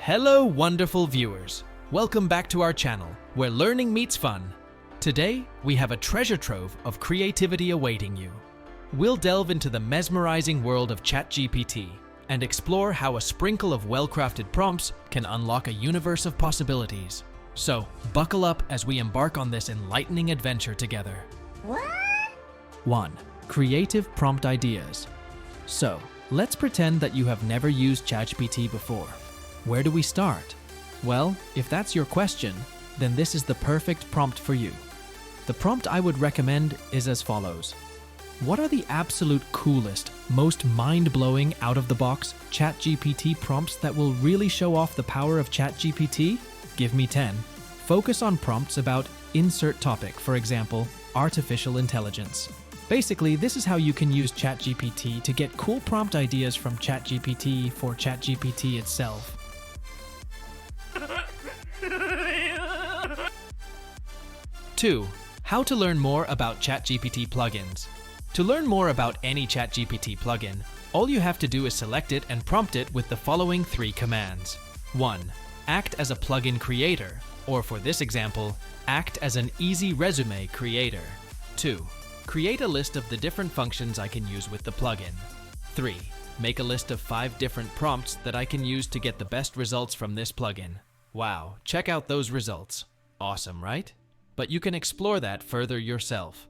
Hello, wonderful viewers. Welcome back to our channel, where learning meets fun. Today, we have a treasure trove of creativity awaiting you. We'll delve into the mesmerizing world of ChatGPT and explore how a sprinkle of well-crafted prompts can unlock a universe of possibilities. So, buckle up as we embark on this enlightening adventure together. What? 1. Creative prompt ideas. So, let's pretend that you have never used ChatGPT before. Where do we start? Well, if that's your question, then this is the perfect prompt for you. The prompt I would recommend is as follows. What are the absolute coolest, most mind-blowing, out-of-the-box ChatGPT prompts that will really show off the power of ChatGPT? Give me 10. Focus on prompts about insert topic, for example, artificial intelligence. Basically, this is how you can use ChatGPT to get cool prompt ideas from ChatGPT for ChatGPT itself. 2. How to learn more about ChatGPT plugins. To learn more about any ChatGPT plugin, all you have to do is select it and prompt it with the following 3 commands. 1. Act as a plugin creator, or for this example, act as an easy resume creator. 2. Create a list of the different functions I can use with the plugin. 3. Make a list of 5 different prompts that I can use to get the best results from this plugin. Wow, check out those results. Awesome, right? But you can explore that further yourself.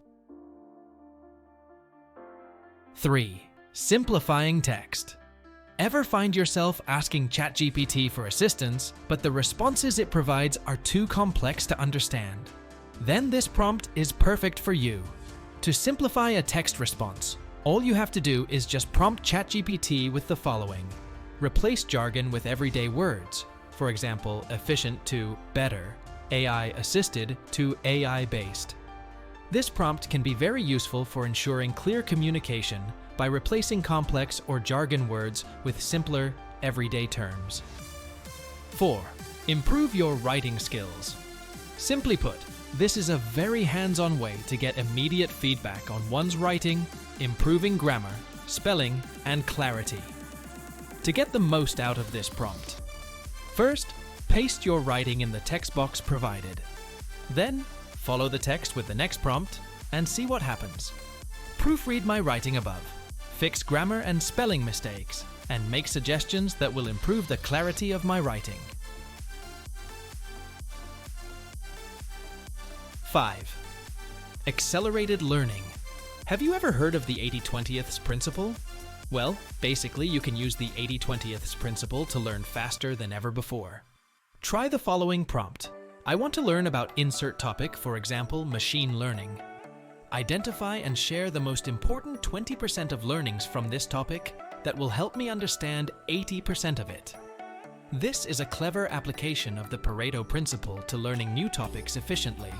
3. Simplifying text. Ever find yourself asking ChatGPT for assistance, but the responses it provides are too complex to understand? Then this prompt is perfect for you. To simplify a text response, all you have to do is just prompt ChatGPT with the following. Replace jargon with everyday words. For example, efficient to better, AI-assisted to AI-based. This prompt can be very useful for ensuring clear communication by replacing complex or jargon words with simpler, everyday terms. 4. Improve your writing skills. Simply put, this is a very hands-on way to get immediate feedback on one's writing, improving grammar, spelling, and clarity. To get the most out of this prompt, first, paste your writing in the text box provided. Then, follow the text with the next prompt and see what happens. Proofread my writing above, fix grammar and spelling mistakes, and make suggestions that will improve the clarity of my writing. 5. Accelerated learning. Have you ever heard of the 80-20ths principle? Well, basically you can use the 80-20ths principle to learn faster than ever before. Try the following prompt. I want to learn about insert topic, for example, machine learning. Identify and share the most important 20% of learnings from this topic that will help me understand 80% of it. This is a clever application of the Pareto principle to learning new topics efficiently.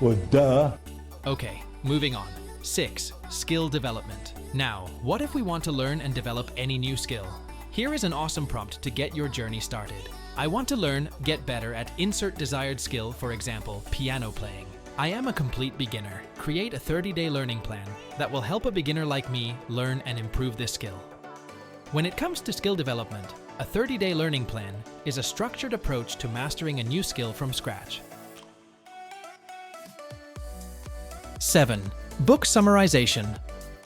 Well, duh. Okay, moving on. 6. Skill development. Now, what if we want to learn and develop any new skill? Here is an awesome prompt to get your journey started. I want to learn, get better at insert desired skill, for example, piano playing. I am a complete beginner. Create a 30-day learning plan that will help a beginner like me learn and improve this skill. When it comes to skill development, a 30-day learning plan is a structured approach to mastering a new skill from scratch. 7. Book summarization.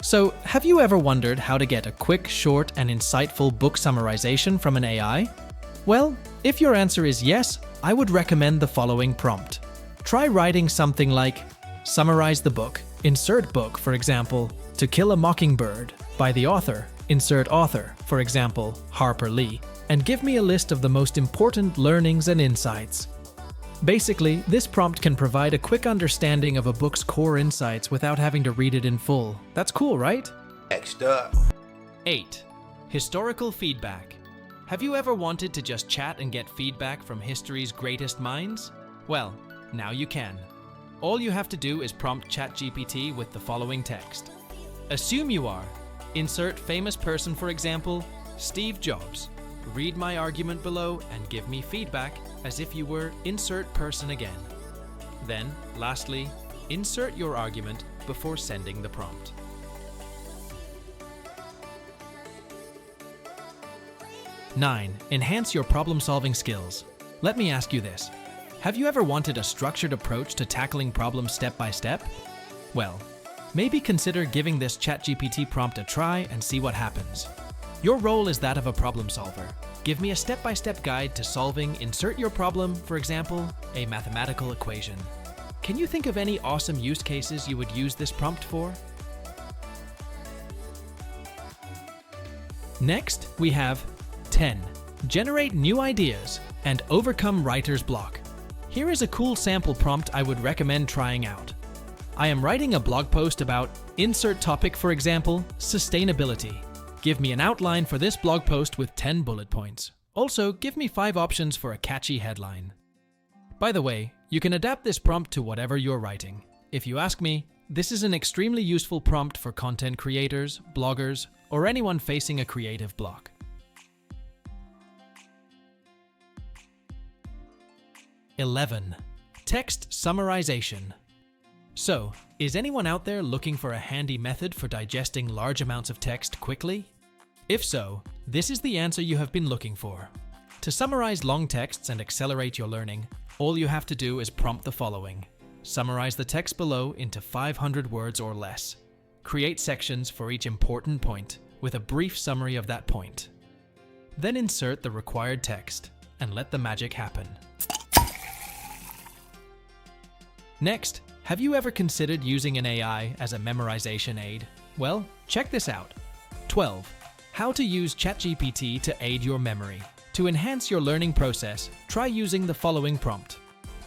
So, have you ever wondered how to get a quick, short, and insightful book summarization from an AI? Well, if your answer is yes, I would recommend the following prompt. Try writing something like, summarize the book, insert book, for example, To Kill a Mockingbird, by the author, insert author, for example, Harper Lee, and give me a list of the most important learnings and insights. Basically, this prompt can provide a quick understanding of a book's core insights without having to read it in full. That's cool, right? Next up. 8. Historical feedback. Have you ever wanted to just chat and get feedback from history's greatest minds? Well, now you can. All you have to do is prompt ChatGPT with the following text. Assume you are. Insert famous person, for example, Steve Jobs. Read my argument below and give me feedback as if you were insert person again. Then, lastly, insert your argument before sending the prompt. 9. Enhance your problem-solving skills. Let me ask you this. Have you ever wanted a structured approach to tackling problems step by step? Well, maybe consider giving this ChatGPT prompt a try and see what happens. Your role is that of a problem solver. Give me a step-by-step guide to solving insert your problem, for example, a mathematical equation. Can you think of any awesome use cases you would use this prompt for? Next, we have 10. Generate new ideas and overcome writer's block. Here is a cool sample prompt I would recommend trying out. I am writing a blog post about insert topic, for example, sustainability. Give me an outline for this blog post with 10 bullet points. Also, give me 5 options for a catchy headline. By the way, you can adapt this prompt to whatever you're writing. If you ask me, this is an extremely useful prompt for content creators, bloggers, or anyone facing a creative block. 11. Text summarization. So, is anyone out there looking for a handy method for digesting large amounts of text quickly? If so, this is the answer you have been looking for. To summarize long texts and accelerate your learning, all you have to do is prompt the following. Summarize the text below into 500 words or less. Create sections for each important point, with a brief summary of that point. Then insert the required text, and let the magic happen. Next, have you ever considered using an AI as a memorization aid? Well, check this out. 12. How to use ChatGPT to aid your memory. To enhance your learning process, try using the following prompt.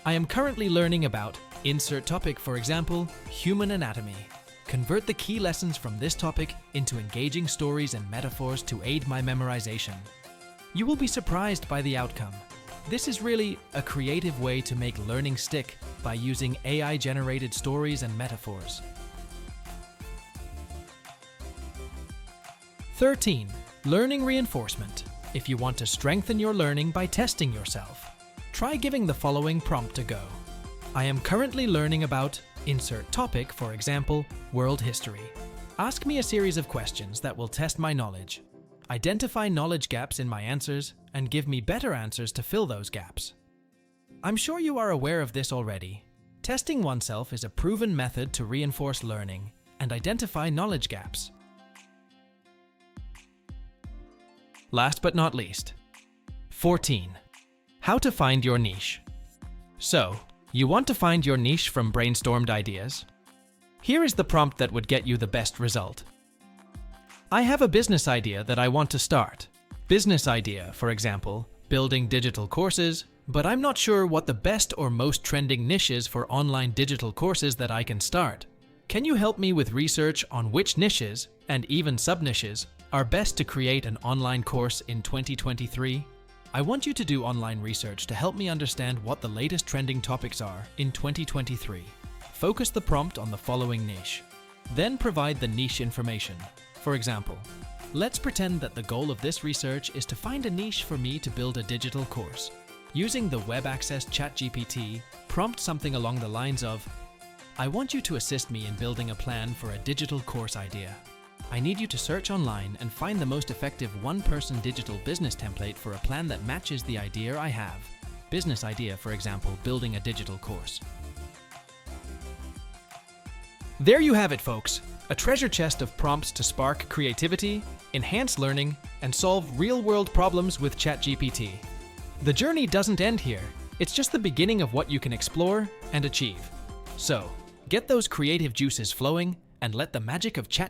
I am currently learning about insert topic, for example, human anatomy. Convert the key lessons from this topic into engaging stories and metaphors to aid my memorization. You will be surprised by the outcome. This is really a creative way to make learning stick by using AI-generated stories and metaphors. 13. Learning reinforcement. If you want to strengthen your learning by testing yourself, try giving the following prompt a go. I am currently learning about insert topic, for example, world history. Ask me a series of questions that will test my knowledge. Identify knowledge gaps in my answers and give me better answers to fill those gaps. I'm sure you are aware of this already. Testing oneself is a proven method to reinforce learning and identify knowledge gaps. Last but not least, 14. How to find your niche. So, you want to find your niche from brainstormed ideas? Here is the prompt that would get you the best result. I have a business idea that I want to start. Business idea, for example, building digital courses, but I'm not sure what the best or most trending niche is for online digital courses that I can start. Can you help me with research on which niches, and even sub-niches, are best to create an online course in 2023? I want you to do online research to help me understand what the latest trending topics are in 2023. Focus the prompt on the following niche. Then provide the niche information. For example, let's pretend that the goal of this research is to find a niche for me to build a digital course. Using the web access ChatGPT, prompt something along the lines of, I want you to assist me in building a plan for a digital course idea. I need you to search online and find the most effective one-person digital business template for a plan that matches the idea I have. Business idea, for example, building a digital course. There you have it, folks. A treasure chest of prompts to spark creativity, enhance learning, and solve real-world problems with ChatGPT. The journey doesn't end here. It's just the beginning of what you can explore and achieve. So, get those creative juices flowing and let the magic of ChatGPT